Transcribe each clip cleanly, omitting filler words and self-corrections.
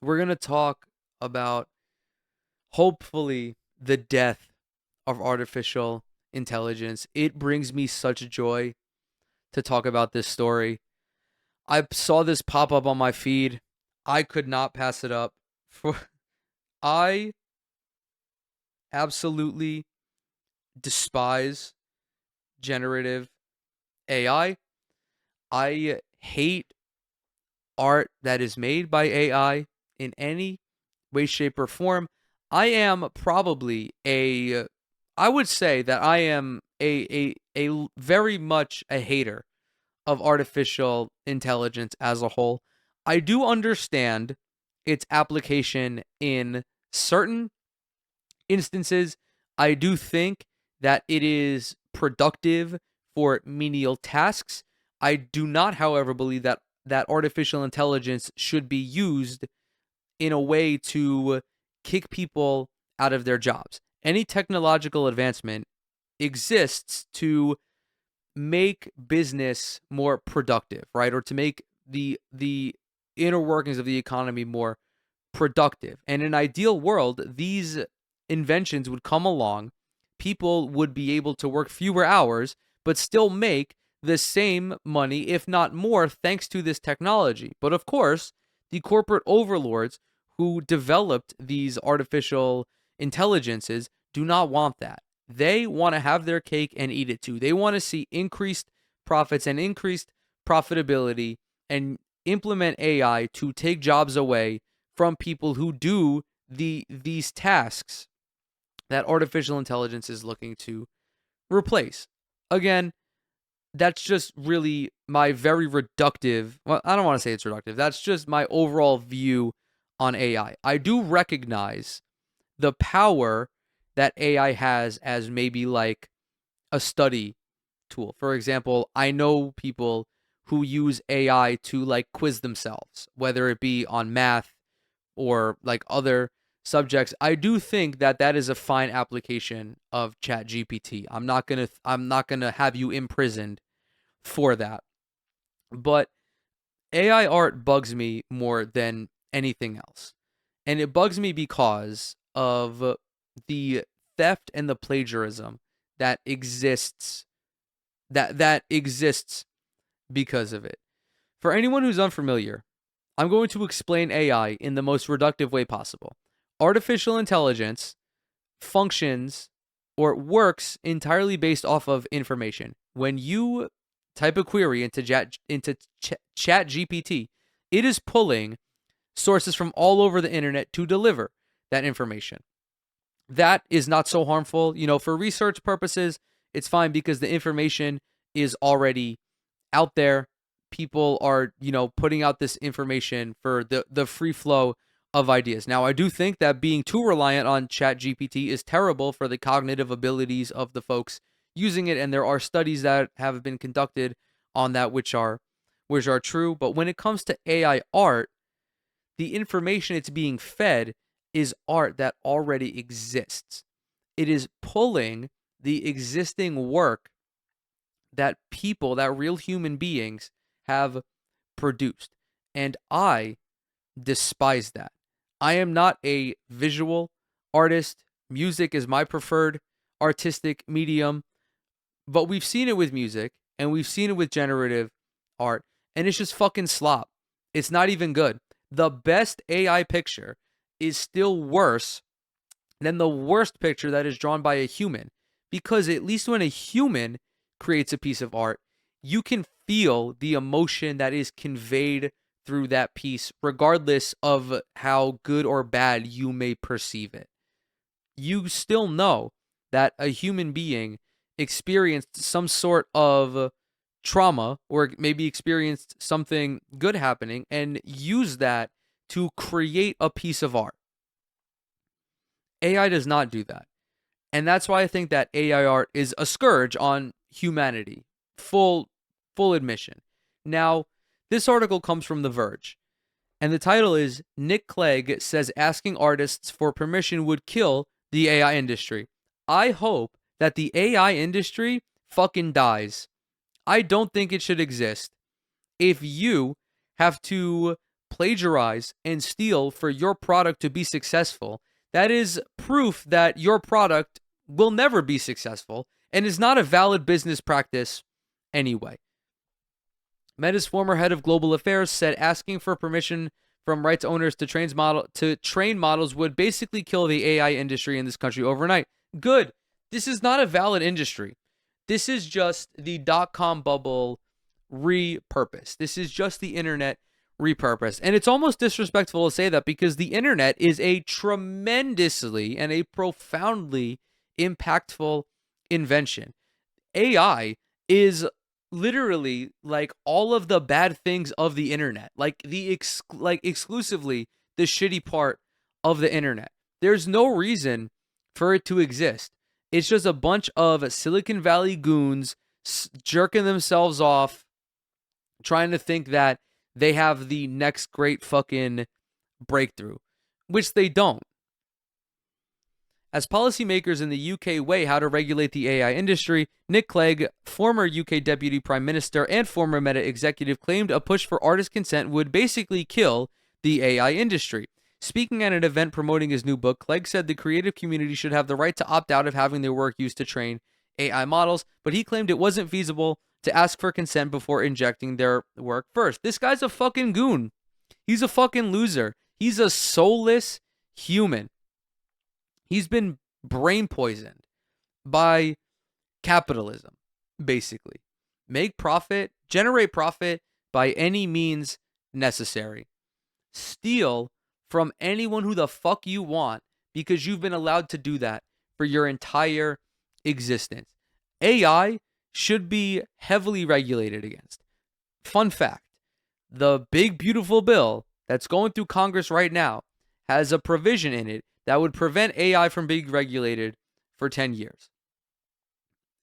we're going to talk about hopefully the death of artificial intelligence. It brings me such joy to talk about this story. I saw this pop up on my feed. I could not pass it up. For I absolutely despise generative AI. I hate art that is made by AI in any way, shape, or form. I am probably I would say that I am a very much a hater of artificial intelligence as a whole. I do understand its application in certain instances. I do think that it is productive for menial tasks. I do not, however, believe that artificial intelligence should be used in a way to kick people out of their jobs. Any technological advancement exists to make business more productive, right? Or to make the inner workings of the economy more productive. And in an ideal world, these inventions would come along, people would be able to work fewer hours, but still make the same money, if not more, thanks to this technology. But of course, the corporate overlords who developed these artificial intelligences do not want that. They want to have their cake and eat it too. They want to see increased profits and increased profitability and implement AI to take jobs away from people who do these tasks that artificial intelligence is looking to replace. Again, that's just really my very reductive, well, I don't want to say it's reductive. That's just my overall view on AI. I do recognize the power that AI has as maybe like a study tool. For example, I know people who use AI to like quiz themselves, whether it be on math or like other subjects. I do think that that is a fine application of Chat GPT. I'm not going to have you imprisoned for that. But AI art bugs me more than anything else. And it bugs me because of the theft and the plagiarism that exists that exists because of it. For anyone who's unfamiliar, I'm going to explain AI in the most reductive way possible. Artificial intelligence functions or works entirely based off of information. When you type a query Chat GPT, it is pulling sources from all over the internet to deliver that information. That is not so harmful. For research purposes, it's fine because the information is already out there. People are, putting out this information for the free flow of ideas. Now, I do think that being too reliant on Chat GPT is terrible for the cognitive abilities of the folks using it, and there are studies that have been conducted on that which are true. But when it comes to AI art, the information it's being fed is art that already exists. It is pulling the existing work that people, that real human beings have produced. And I despise that. I am not a visual artist. Music is my preferred artistic medium, but we've seen it with music and we've seen it with generative art, and it's just fucking slop. It's not even good. The best AI picture is still worse than the worst picture that is drawn by a human, because at least when a human creates a piece of art, you can feel the emotion that is conveyed through that piece, regardless of how good or bad you may perceive it. You still know that a human being experienced some sort of trauma or maybe experienced something good happening and use that to create a piece of art. AI does not do that. And that's why I think that AI art is a scourge on humanity. Full admission. Now, this article comes from The Verge, and the title is Nick Clegg says asking artists for permission would kill the AI industry. I hope that the AI industry fucking dies. I don't think it should exist. If you have to plagiarize and steal for your product to be successful, that is proof that your product will never be successful and is not a valid business practice anyway. Meta's former head of global affairs said asking for permission from rights owners to train models would basically kill the AI industry in this country overnight. Good. This is not a valid industry. This is just the dot-com bubble repurposed. This is just the internet repurposed. And it's almost disrespectful to say that because the internet is a tremendously and a profoundly impactful invention. AI is literally like all of the bad things of the internet, like exclusively the shitty part of the internet. There's no reason for it to exist. It's just a bunch of Silicon Valley goons jerking themselves off, trying to think that they have the next great fucking breakthrough, which they don't. As policymakers in the UK weigh how to regulate the AI industry, Nick Clegg, former UK Deputy Prime Minister and former Meta executive, claimed a push for artist consent would basically kill the AI industry. Speaking at an event promoting his new book, Clegg said the creative community should have the right to opt out of having their work used to train AI models, but he claimed it wasn't feasible to ask for consent before injecting their work first. This guy's a fucking goon. He's a fucking loser. He's a soulless human. He's been brain poisoned by capitalism, basically. Make profit, generate profit by any means necessary. Steal from anyone who the fuck you want because you've been allowed to do that for your entire existence. AI should be heavily regulated against. Fun fact, the big beautiful bill that's going through Congress right now has a provision in it that would prevent AI from being regulated for 10 years.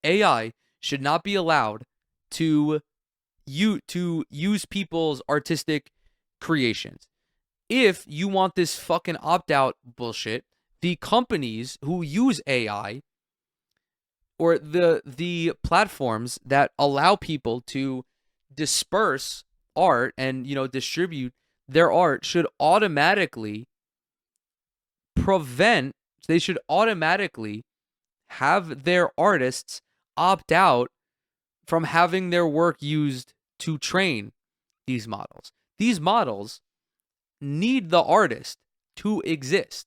AI should not be allowed to use people's artistic creations. If you want this fucking opt-out bullshit, the companies who use AI or the platforms that allow people to disperse art and, distribute their art should automatically have their artists opt out from having their work used to train these models. These models need the artist to exist.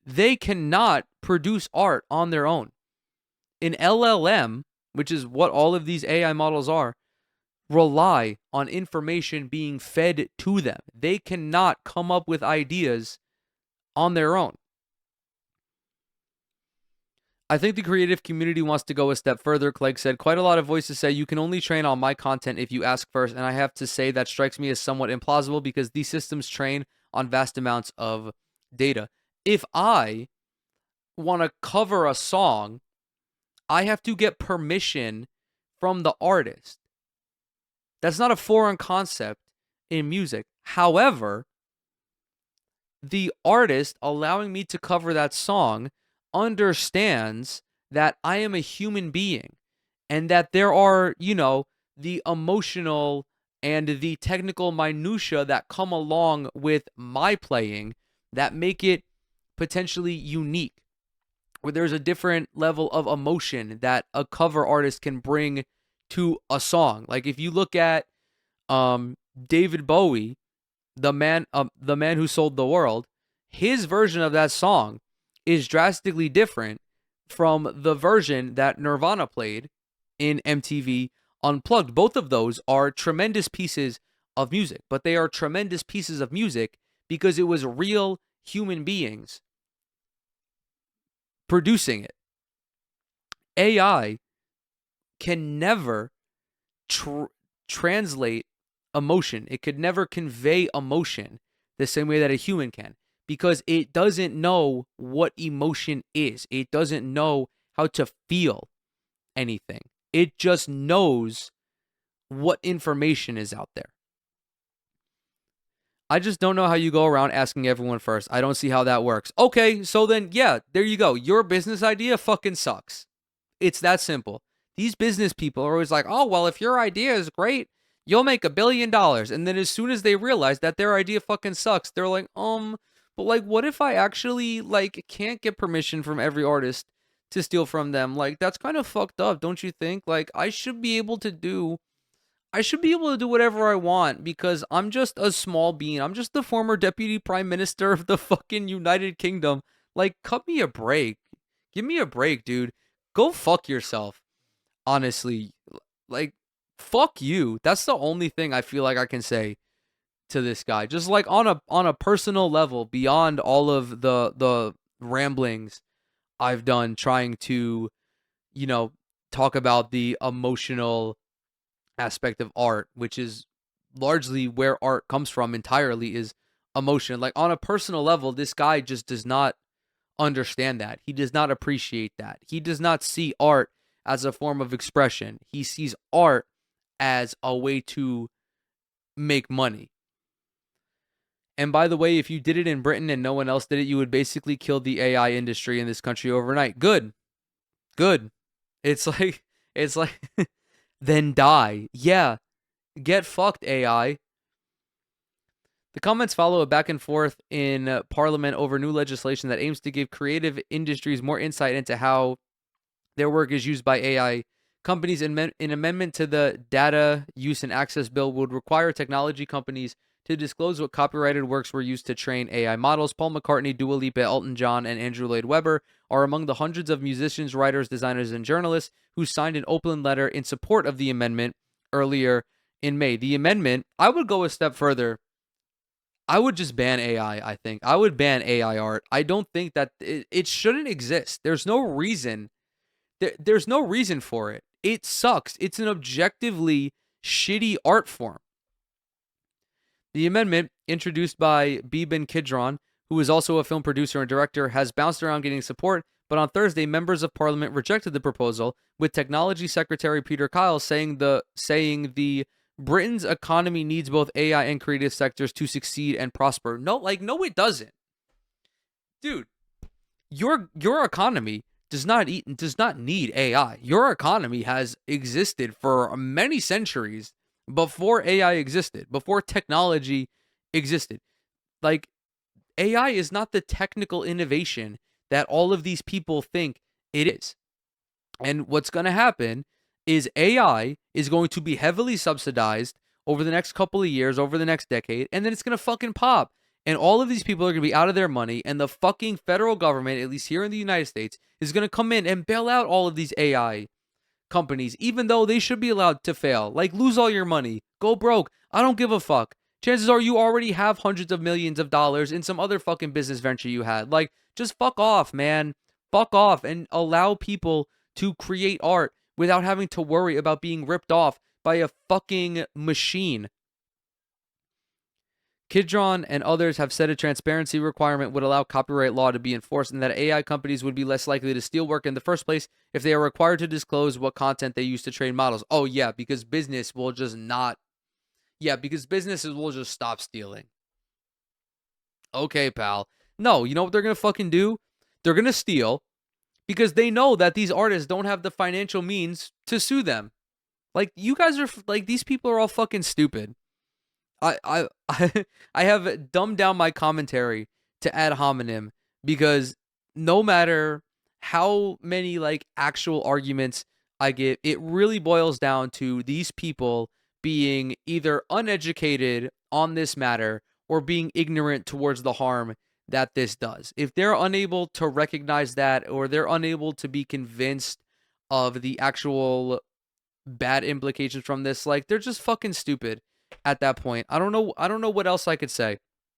They cannot produce art on their own. An LLM, which is what all of these AI models are, rely on information being fed to them. They cannot come up with ideas on their own. I think the creative community wants to go a step further, Clegg said. Quite a lot of voices say you can only train on my content if you ask first, and I have to say that strikes me as somewhat implausible because these systems train on vast amounts of data. If I want to cover a song, I have to get permission from the artist. That's not a foreign concept in music. However, the artist allowing me to cover that song understands that I am a human being and that there are, the emotional and the technical minutia that come along with my playing that make it potentially unique, where there's a different level of emotion that a cover artist can bring to a song. Like if you look at David Bowie, the man who sold the world, his version of that song is drastically different from the version that Nirvana played in MTV Unplugged. Both of those are tremendous pieces of music, but they are tremendous pieces of music because it was real human beings producing it. AI can never translate emotion. It could never convey emotion the same way that a human can, because it doesn't know what emotion is. It doesn't know how to feel anything. It just knows what information is out there. I just don't know how you go around asking everyone first. I don't see how that works. Okay, so then, yeah, there you go. Your business idea fucking sucks. It's that simple. These business people are always like, oh, well, if your idea is great, You'll make $1 billion. And then as soon as they realize that their idea fucking sucks, they're like, but like, what if I actually like can't get permission from every artist to steal from them? Like, that's kind of fucked up, don't you think? Like, I should be able to do whatever I want because I'm just a small bean. I'm just the former deputy prime minister of the fucking United Kingdom. Like, cut me a break. Give me a break, dude. Go fuck yourself. Honestly, like, fuck you. That's the only thing I feel like I can say to this guy. Just like on a personal level, beyond all of the ramblings I've done trying to, you know, talk about the emotional aspect of art, which is largely where art comes from entirely, is emotion. Like on a personal level, this guy just does not understand that. He does not appreciate that. He does not see art as a form of expression. He sees art as a way to make money. And by the way, if you did it in Britain and no one else did it, you would basically kill the AI industry in this country overnight. Good. Good. It's like then die. Yeah, get fucked, AI. The comments follow a back and forth in Parliament over new legislation that aims to give creative industries more insight into how their work is used by AI companies. An amendment to the Data Use and Access Bill would require technology companies to disclose what copyrighted works were used to train AI models. Paul McCartney, Dua Lipa, Elton John, and Andrew Lloyd Webber are among the hundreds of musicians, writers, designers, and journalists who signed an open letter in support of the amendment earlier in May. The amendment, I would go a step further. I would just ban AI, I think. I would ban AI art. I don't think that it shouldn't exist. There's no reason. There's no reason for it. It sucks. It's an objectively shitty art form. The amendment, introduced by Beban Kidron, who is also a film producer and director, has bounced around getting support, but on Thursday, members of parliament rejected the proposal, with Technology Secretary Peter Kyle saying the Britain's economy needs both AI and creative sectors to succeed and prosper. No, it doesn't. Dude, your economy does not need AI. Your economy has existed for many centuries before AI existed, before technology existed. Like, AI is not the technical innovation that all of these people think it is. And what's going to happen is AI is going to be heavily subsidized over the next couple of years, over the next decade, and then it's going to fucking pop. And all of these people are going to be out of their money, and the fucking federal government, at least here in the United States, is going to come in and bail out all of these AI companies, even though they should be allowed to fail. Like, lose all your money, go broke. I don't give a fuck. Chances are you already have hundreds of millions of dollars in some other fucking business venture you had. Like, just fuck off, man. Fuck off and allow people to create art without having to worry about being ripped off by a fucking machine. Kidron and others have said a transparency requirement would allow copyright law to be enforced and that AI companies would be less likely to steal work in the first place if they are required to disclose what content they use to train models. Oh, yeah, because businesses will just stop stealing. Okay, pal. No, you know what they're going to fucking do? They're going to steal because they know that these artists don't have the financial means to sue them. Like, you guys are, like, these people are all fucking stupid. I I have dumbed down my commentary to ad hominem because no matter how many like actual arguments I give, it really boils down to these people being either uneducated on this matter or being ignorant towards the harm that this does. If they're unable to recognize that or they're unable to be convinced of the actual bad implications from this, like, they're just fucking stupid at that point. I don't know what else I could say.